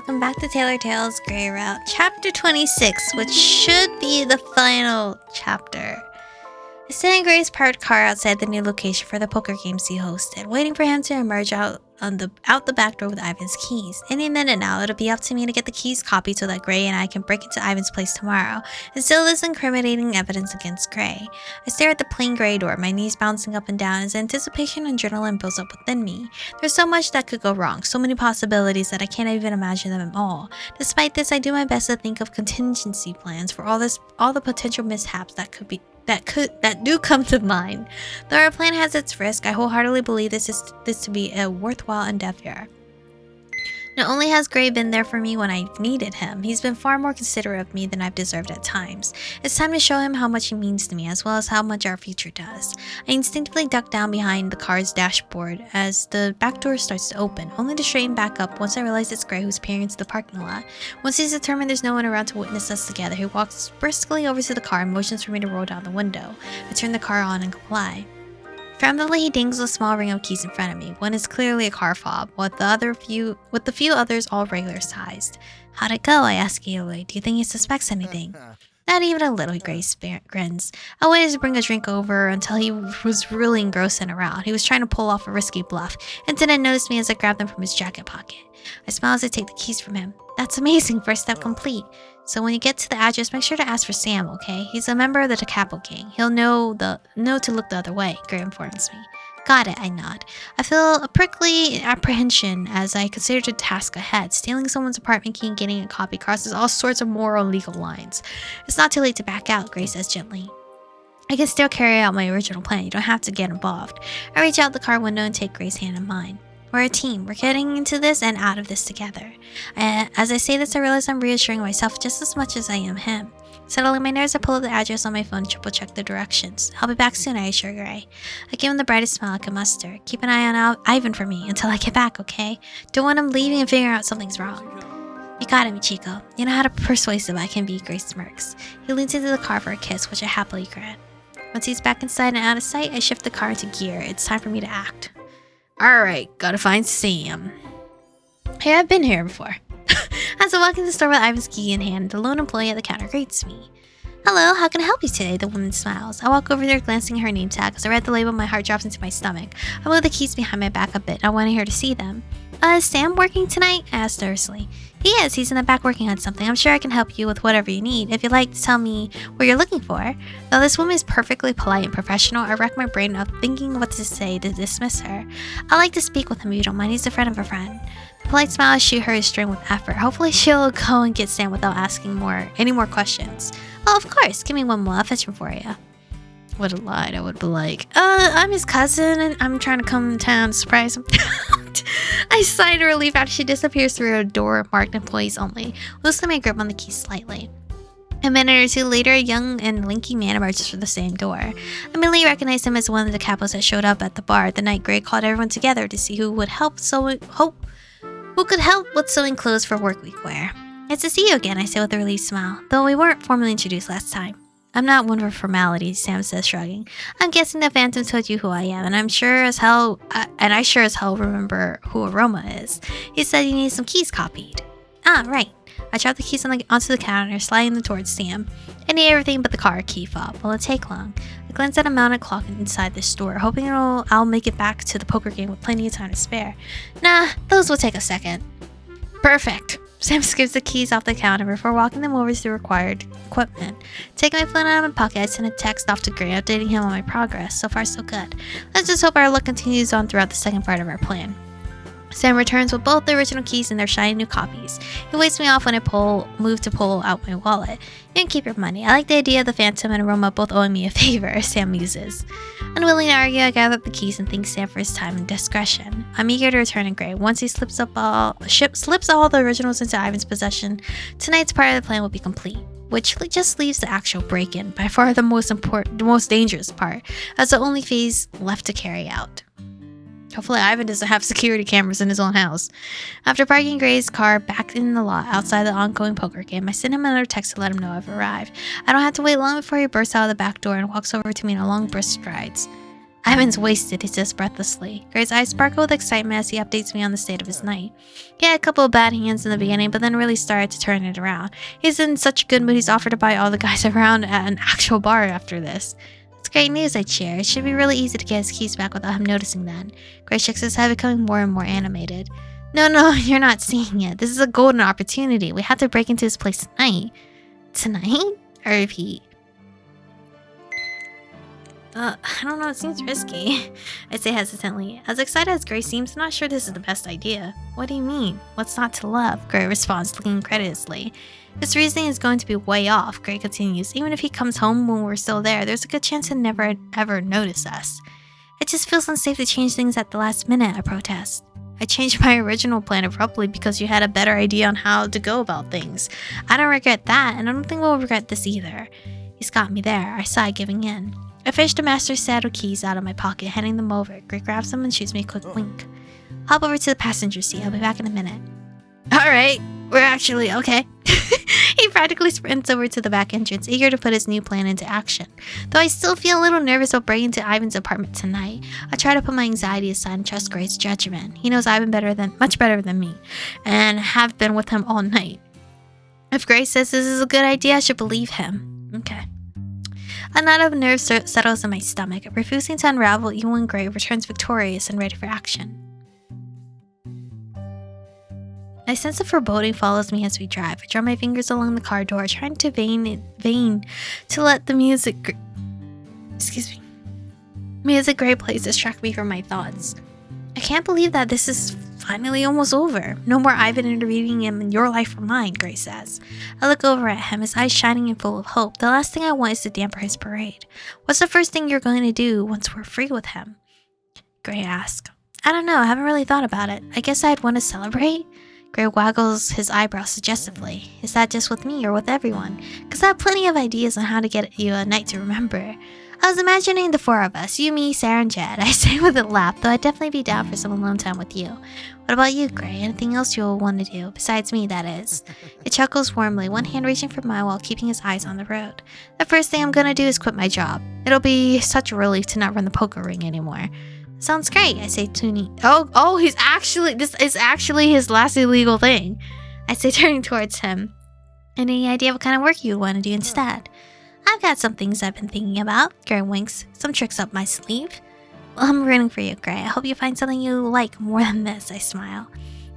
welcome back to Tailor Tales Grey Route, Chapter 26, which should be the final chapter. I stand in Gray's parked car outside the new location for the poker games he hosted, waiting for him to emerge out the back door with Ivan's keys. Any minute now, it'll be up to me to get the keys copied so that Gray and I can break into Ivan's place tomorrow and steal this incriminating evidence against Gray. I stare at the plain gray door, my knees bouncing up and down as anticipation and adrenaline builds up within me. There's so much that could go wrong, so many possibilities that I can't even imagine them all. Despite this, I do my best to think of contingency plans for all the potential mishaps that do come to mind. Though our plan has its risk, I wholeheartedly believe this to be a worthwhile endeavor. Not only has Gray been there for me when I've needed him, he's been far more considerate of me than I've deserved at times. It's time to show him how much he means to me, as well as how much our future does. I instinctively duck down behind the car's dashboard as the back door starts to open, only to straighten back up once I realize it's Gray who's peering into the parking lot. Once he's determined there's no one around to witness us together, he walks briskly over to the car and motions for me to roll down the window. I turn the car on and comply. Trembling, he dangles a small ring of keys in front of me. One is clearly a car fob, with the few others all regular sized. How'd it go? I ask eagerly. Do you think he suspects anything? Not even a little, Gray grins. I waited to bring a drink over until he was really engrossed and around. He was trying to pull off a risky bluff, and didn't notice me as I grabbed them from his jacket pocket. I smile as I take the keys from him. That's amazing, first step complete. So when you get to the address, make sure to ask for Sam, okay? He's a member of the Capo gang. He'll know to look the other way, Gray informs me. Got it, I nod. I feel a prickly apprehension as I consider the task ahead. Stealing someone's apartment key and getting a copy crosses all sorts of moral and legal lines. It's not too late to back out, Gray says gently. I can still carry out my original plan. You don't have to get involved. I reach out the car window and take Gray's hand in mine. We're a team. We're getting into this and out of this together. As I say this, I realize I'm reassuring myself just as much as I am him. Settling my nerves, I pull up the address on my phone and triple-check the directions. I'll be back soon, I assure Gray. I give him the brightest smile I can muster. Keep an eye on Ivan for me until I get back, okay? Don't want him leaving and figuring out something's wrong. You got it, Michiko. You know how persuasive I can be, Gray smirks. He leans into the car for a kiss, which I happily grant. Once he's back inside and out of sight, I shift the car into gear. It's time for me to act. Alright, gotta find Sam. Hey, I've been here before. As I walk in the store with Ivan's key in hand, the lone employee at the counter greets me. Hello, how can I help you today? The woman smiles. I walk over there, glancing at her name tag. As I read the label, my heart drops into my stomach. I move the keys behind my back a bit. I wanted her to see them. Is Sam working tonight? I asked nervously. He is. He's in the back working on something. I'm sure I can help you with whatever you need. If you'd like to tell me what you're looking for. Though this woman is perfectly polite and professional, I rack my brain up thinking what to say to dismiss her. I'd like to speak with him if you don't mind. He's a friend of a friend. The polite smile I shoot her is string with effort. Hopefully she'll go and get Sam without asking any more questions. Oh, of course. Give me one more. I'll fetch him for you. Would have lied. I would be like, I'm his cousin and I'm trying to come in town to surprise him. I sigh in relief after she disappears through a door marked employees only, loosening my grip on the key slightly. A minute or two later, a young and lanky man emerges from the same door. I immediately recognized him as one of the capos that showed up at the bar the night Gray called everyone together to see who could help with sewing clothes for work week wear. It's to see you again, I say with a relieved smile, though we weren't formally introduced last time. I'm not one for formalities, Sam says, shrugging. I'm guessing the Phantom told you who I am, and I sure as hell remember who Aromie is. He said you need some keys copied. Ah, right. I drop the keys onto the counter, sliding them towards Sam. I need everything but the car key fob. Will it take long? I glance at a mounted clock inside the store, hoping I'll make it back to the poker game with plenty of time to spare. Nah, those will take a second. Perfect. Sam skips the keys off the counter before walking them over to the required equipment. Taking my phone out of my pocket, I send a text off to Gray, updating him on my progress. So far, so good. Let's just hope our luck continues on throughout the second part of our plan. Sam returns with both the original keys and their shiny new copies. He waits me off when I move to pull out my wallet. You can keep your money. I like the idea of the Phantom and Aromie both owing me a favor, Sam muses. Unwilling to argue, I gather up the keys and thank Sam for his time and discretion. I'm eager to return to Gray. Once he slips all the originals into Ivan's possession, tonight's part of the plan will be complete. Which just leaves the actual break-in, by far the most dangerous part, as the only phase left to carry out. Hopefully Ivan doesn't have security cameras in his own house. After parking Gray's car back in the lot outside the ongoing poker game, I send him another text to let him know I've arrived. I don't have to wait long before he bursts out of the back door and walks over to me in a long brisk strides. Ivan's wasted, he says breathlessly. Gray's eyes sparkle with excitement as he updates me on the state of his night. He had a couple of bad hands in the beginning, but then really started to turn it around. He's in such a good mood he's offered to buy all the guys around at an actual bar after this. That's great news, I cheer. It should be really easy to get his keys back without him noticing that. Gray shakes his head, becoming more and more animated. No, you're not seeing it. This is a golden opportunity. We have to break into his place tonight. Tonight? I repeat. I don't know, it seems risky. I say hesitantly. As excited as Gray seems, I'm not sure this is the best idea. What do you mean? What's not to love? Gray responds, looking incredulously. This reasoning is going to be way off, Gray continues. Even if he comes home when we're still there, there's a good chance he'll never ever notice us. It just feels unsafe to change things at the last minute, I protest. I changed my original plan abruptly because you had a better idea on how to go about things. I don't regret that, and I don't think we'll regret this either. He's got me there. I sigh, giving in. I fish the master's set of keys out of my pocket, handing them over. Gray grabs them and shoots me a quick wink. Hop over to the passenger seat. I'll be back in a minute. Alright, we're actually okay. He practically sprints over to the back entrance, eager to put his new plan into action. Though I still feel a little nervous about breaking into Ivan's apartment tonight, I try to put my anxiety aside and trust Gray's judgment. He knows Ivan much better than me, and have been with him all night. If Gray says this is a good idea, I should believe him. Okay. A knot of nerves settles in my stomach, refusing to unravel even when Gray returns victorious and ready for action. My sense of foreboding follows me as we drive. I draw my fingers along the car door, trying to vain to let the music Gray plays distract me from my thoughts. I can't believe that this is finally almost over. No more Ivan intervening in your life or mine, Gray says. I look over at him, his eyes shining and full of hope. The last thing I want is to damper his parade. What's the first thing you're going to do once we're free with him? Gray asks. I don't know, I haven't really thought about it. I guess I'd want to celebrate? Gray waggles his eyebrows suggestively. Is that just with me or with everyone? Because I have plenty of ideas on how to get you a night to remember. I was imagining the four of us, you, me, Sarah, and Jed. I say with a laugh, though I'd definitely be down for some alone time with you. What about you, Gray? Anything else you'll want to do? Besides me, that is. He chuckles warmly, one hand reaching for mine while keeping his eyes on the road. The first thing I'm gonna do is quit my job. It'll be such a relief to not run the poker ring anymore. Sounds great, I say, Toonie. This is actually his last illegal thing. I say, turning towards him. Any idea what kind of work you want to do instead? I've got some things I've been thinking about. Gray winks. Some tricks up my sleeve. Well, I'm rooting for you, Gray. I hope you find something you like more than this, I smile.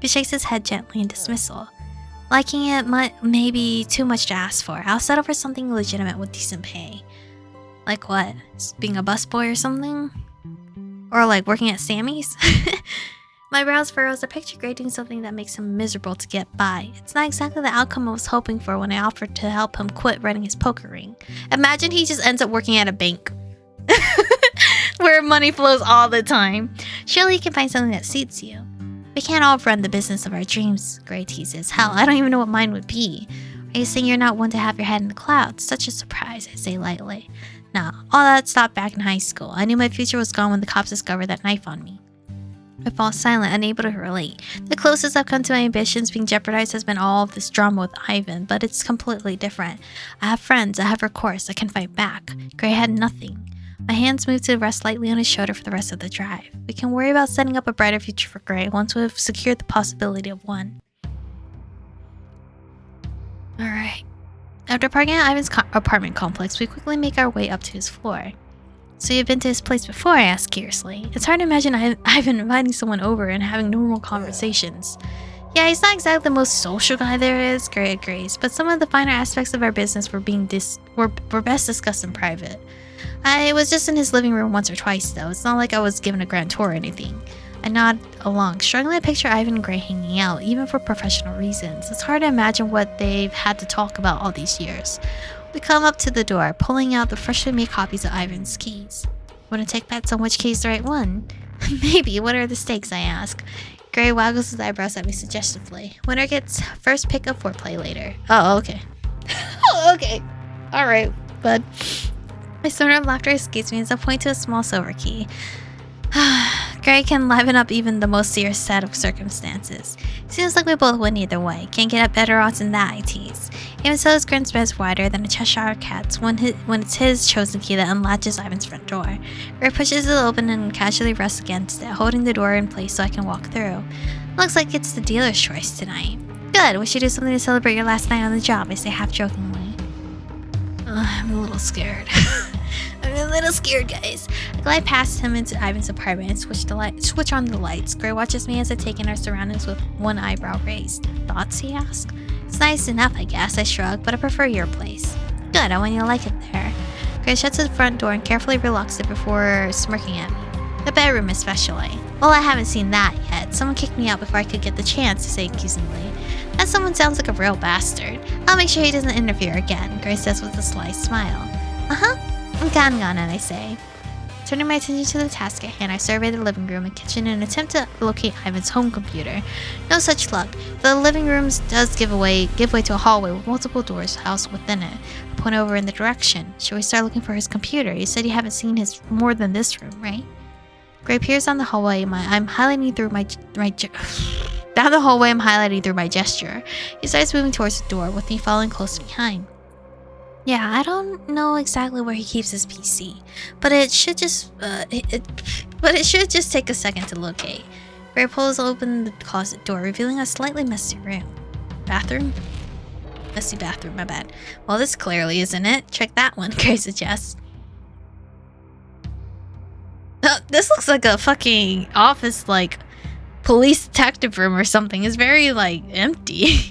He shakes his head gently in dismissal. Liking it may be too much to ask for. I'll settle for something legitimate with decent pay. Like what? Being a busboy or something? Or like working at Sammy's? My brows furrows. I picture Gray doing something that makes him miserable to get by. It's not exactly the outcome I was hoping for when I offered to help him quit running his poker ring. Imagine he just ends up working at a bank. Where money flows all the time. Surely you can find something that suits you. We can't all run the business of our dreams, Gray teases. Hell, I don't even know what mine would be. Are you saying you're not one to have your head in the clouds? Such a surprise, I say lightly. Nah, all that stopped back in high school. I knew my future was gone when the cops discovered that knife on me. I fall silent, unable to relate. The closest I've come to my ambitions being jeopardized has been all of this drama with Ivan, but it's completely different. I have friends, I have recourse, I can fight back. Gray had nothing. My hands move to rest lightly on his shoulder for the rest of the drive. We can worry about setting up a brighter future for Gray once we've secured the possibility of one. Alright. After parking at Ivan's apartment complex, we quickly make our way up to his floor. So you've been to his place before, I ask curiously. It's hard to imagine Ivan inviting someone over and having normal conversations. Yeah, he's not exactly the most social guy there is, Gray agrees, but some of the finer aspects of our business were best discussed in private. I was just in his living room once or twice, though. It's not like I was given a grand tour or anything. I nod along, struggling to picture Ivan and Gray hanging out, even for professional reasons. It's hard to imagine what they've had to talk about all these years. We come up to the door, pulling out the freshly made copies of Ivan's keys. Want to take bets on which key is the right one? Maybe. What are the stakes, I ask. Gray waggles his eyebrows at me suggestively. Winner gets first pick of foreplay later. Oh, okay. Okay. Alright, bud. A snort of laughter escapes me as I point to a small silver key. Gray can liven up even the most serious set of circumstances. Seems like we both win either way. Can't get up better odds than that, I tease. Even so, his grin spreads wider than a Cheshire cat's when it's his chosen key that unlatches Ivan's front door. Gray pushes it open and casually rests against it, holding the door in place so I can walk through. Looks like it's the dealer's choice tonight. Good, we should do something to celebrate your last night on the job, I say half-jokingly. I'm a little scared. I'm a little scared, guys. I glide past him into Ivan's apartment and switch on the lights. Gray watches me as I take in our surroundings with one eyebrow raised. Thoughts, he asks? It's nice enough, I guess, I shrug, but I prefer your place. Good, I want you to like it there. Gray shuts the front door and carefully relocks it before smirking at me. The bedroom especially. Well, I haven't seen that yet. Someone kicked me out before I could get the chance to say accusingly. That someone sounds like a real bastard. I'll make sure he doesn't interfere again, Gray says with a sly smile. Uh-huh. I'm counting on it, I say. Turning my attention to the task at hand, I survey the living room and kitchen in an attempt to locate Ivan's home computer. No such luck. The living room does give way to a hallway with multiple doors housed within it. I point over in the direction. Should we start looking for his computer? You said you haven't seen his more than this room, right? Gray peers down the hallway. I'm highlighting through down the hallway. I'm highlighting through my gesture. He starts moving towards the door, with me following close behind. Yeah, I don't know exactly where he keeps his PC, but it should just take a second to locate. Gray pulls open the closet door, revealing a slightly messy room. Bathroom? Messy bathroom, my bad. Well, this clearly isn't it. Check that one, Gray suggests. This looks like a fucking office, like, police detective room or something. It's very, like, empty.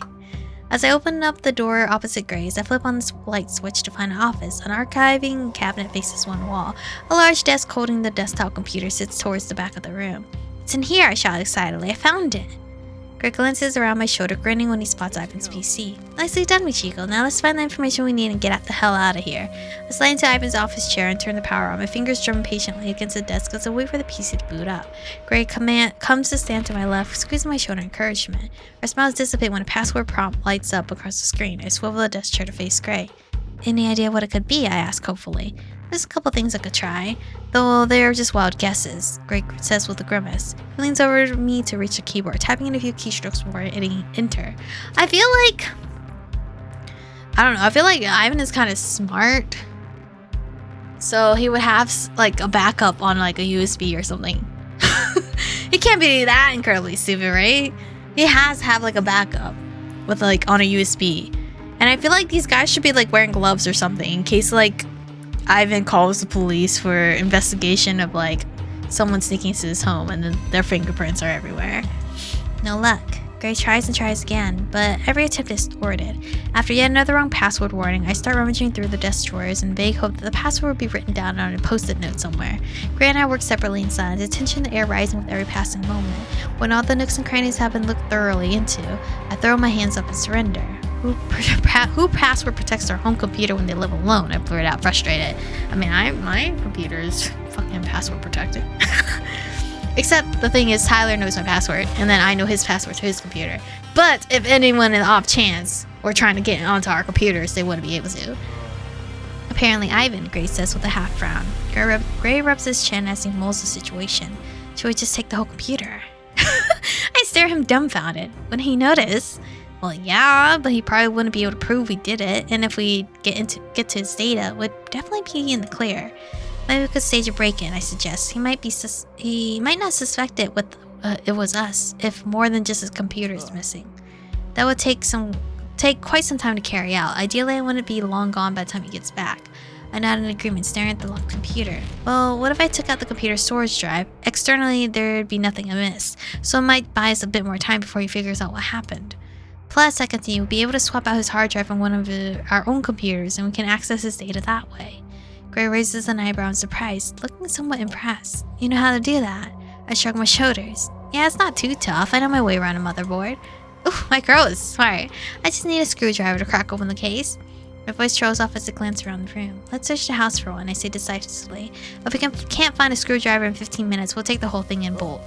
As I open up the door opposite Gray's, I flip on the light switch to find an office. An archiving cabinet faces one wall. A large desk holding the desktop computer sits towards the back of the room. It's in here, I shout excitedly. I found it. Gray glances around my shoulder, grinning when he spots Ivan's PC. Nicely done, Michiko. Now let's find the information we need and get the hell out of here. I slide into Ivan's office chair and turn the power on. My fingers drum patiently against the desk as I wait for the PC to boot up. Gray comes to stand to my left, squeezing my shoulder in encouragement. Our smiles dissipate when a password prompt lights up across the screen. I swivel the desk chair to face Gray. Any idea what it could be? I ask hopefully. There's a couple things I could try, though they're just wild guesses, Gray says with a grimace. He leans over to me to reach the keyboard, typing in a few keystrokes before hitting enter. I feel like Ivan is kind of smart, so he would have like a backup on like a USB or something. He can't be that incredibly stupid, right? He has to have like a backup with like on a USB, and I feel like these guys should be like wearing gloves or something in case like Ivan calls the police for investigation of like someone sneaking into his home and then their fingerprints are everywhere. No luck. Gray tries and tries again, but every attempt is thwarted. After yet another wrong password warning, I start rummaging through the desk drawers in vague hope that the password would be written down on a post-it note somewhere. Gray and I work separately in silence, the tension in the air rising with every passing moment. When all the nooks and crannies have been looked thoroughly into, I throw my hands up and surrender. Who password protects their home computer when they live alone? I blurt out, frustrated. I mean, my computer is fucking password protected. Except the thing is, Tyler knows my password, and then I know his password to his computer. But if anyone in the off chance were trying to get onto our computers, they wouldn't be able to. Apparently Ivan, Gray says with a half frown. Gray rubs his chin as he mulls the situation. Should we just take the whole computer? I stare at him dumbfounded. When he noticed, well, yeah, but he probably wouldn't be able to prove we did it, and if we get to his data, would definitely be in the clear. Maybe we could stage a break-in, I suggest. He might not suspect it was us, if more than just his computer is missing. That would take quite some time to carry out. Ideally, I wouldn't be long gone by the time he gets back. I nod in agreement, staring at the locked computer. Well, what if I took out the computer's storage drive? Externally, there'd be nothing amiss, so it might buy us a bit more time before he figures out what happened. Plus, I continue, we'll be able to swap out his hard drive on one of our own computers, and we can access his data that way. Gray raises an eyebrow in surprise, looking somewhat impressed. You know how to do that? I shrug my shoulders. Yeah, it's not too tough. I know my way around a motherboard. Ooh, my girl is smart. I just need a screwdriver to crack open the case. My voice trails off as I glance around the room. Let's search the house for one, I say decisively. If we can't find a screwdriver in 15 minutes, we'll take the whole thing in bulk.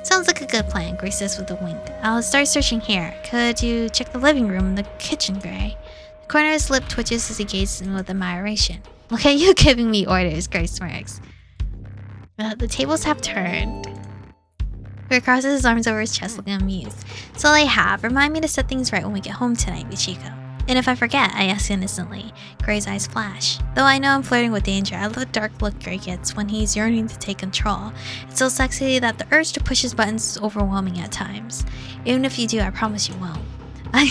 Sounds like a good plan, Gray says with a wink. I'll start searching here. Could you check the living room and the kitchen, Gray? The corner of his lip twitches as he gazes in with admiration. Look at you giving me orders, Gray smirks. The tables have turned. Gray crosses his arms over his chest, looking amused. So I have. Remind me to set things right when we get home tonight, Michiko. And if I forget, I ask innocently. Gray's eyes flash. Though I know I'm flirting with danger, I love the dark look Gray gets when he's yearning to take control. It's so sexy that the urge to push his buttons is overwhelming at times. Even if you do, I promise you won't. A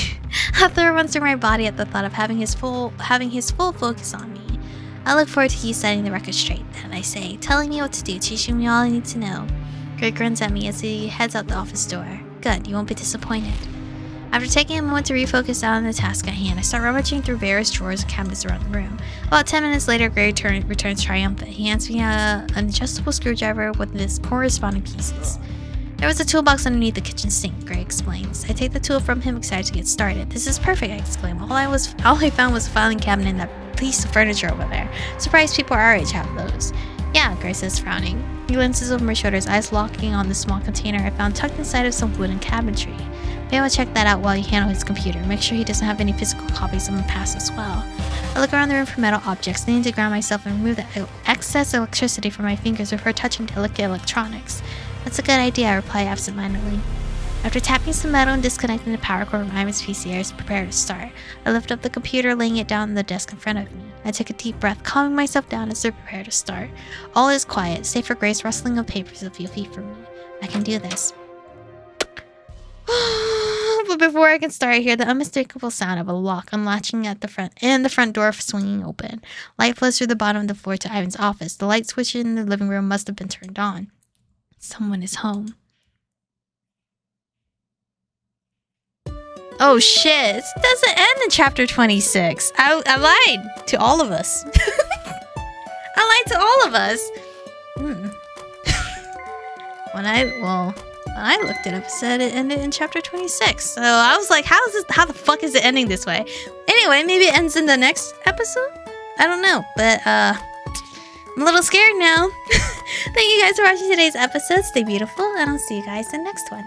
thrill runs through my body at the thought of having his full focus on me. I look forward to you setting the record straight, then I say, telling me what to do, teaching me all I need to know. Gray grins at me as he heads out the office door. Good, you won't be disappointed. After taking a moment to refocus on the task at hand, I start rummaging through various drawers and cabinets around the room. About 10 minutes later, Gray returns triumphant. He hands me an adjustable screwdriver with its corresponding pieces. There was a toolbox underneath the kitchen sink, Gray explains. I take the tool from him, excited to get started. This is perfect, I exclaim. All I found was a filing cabinet and that piece of furniture over there. Surprised people our age have those. Yeah, Gray says, frowning. He glances over my shoulder, his eyes locking on the small container I found tucked inside of some wooden cabinetry. Maybe I'll check that out while you handle his computer. Make sure he doesn't have any physical copies of the past as well. I look around the room for metal objects, needing to ground myself and remove the excess electricity from my fingers before touching delicate electronics. That's a good idea, I reply absentmindedly. After tapping some metal and disconnecting the power cord from Ivan's PC, I was prepared to start. I lift up the computer, laying it down on the desk in front of me. I take a deep breath, calming myself down as I prepare to start. All is quiet, save for Gray's rustling of papers a few feet from me. I can do this. But before I can start, I hear the unmistakable sound of a lock unlatching at the front and the front door swinging open. Light flows through the bottom of the floor to Ivan's office. The light switch in the living room must have been turned on. Someone is home. Oh shit, it doesn't end in chapter 26. I lied to all of us. I lied to all of us. When I looked it up, it said it ended in chapter 26. So I was like, how the fuck is it ending this way? Anyway, maybe it ends in the next episode? I don't know, but I'm a little scared now. Thank you guys for watching today's episode. Stay beautiful, and I'll see you guys in the next one.